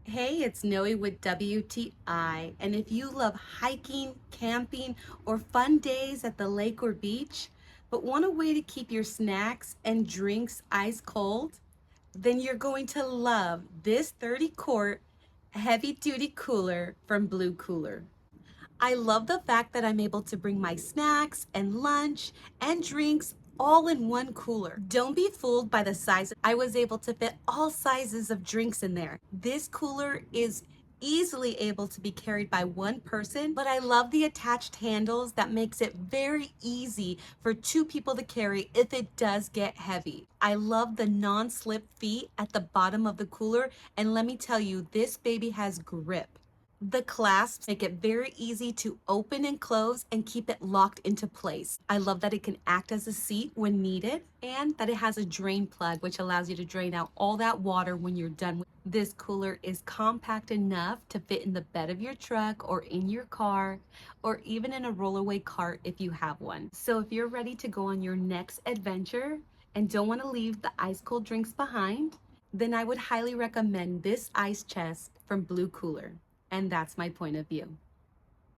Hey, it's Noe with WTI, and if you love hiking, camping, or fun days at the lake or beach, but want a way to keep your snacks and drinks ice cold, then you're going to love this 30-quart heavy-duty cooler from Blue Cooler. I love the fact that I'm able to bring my snacks and lunch and drinks all in one cooler. Don't be fooled by the size. I was able to fit all sizes of drinks in there. This cooler is easily able to be carried by one person, but I love the attached handles that makes it very easy for two people to carry if it does get heavy. I love the non-slip feet at the bottom of the cooler, and let me tell you, this baby has grip. The clasps make it very easy to open and close and keep it locked into place. I love that it can act as a seat when needed and that it has a drain plug which allows you to drain out all that water when you're done. This cooler is compact enough to fit in the bed of your truck or in your car or even in a rollaway cart if you have one. So if you're ready to go on your next adventure and don't want to leave the ice cold drinks behind, then I would highly recommend this ice chest from Blue Cooler. And that's my point of view.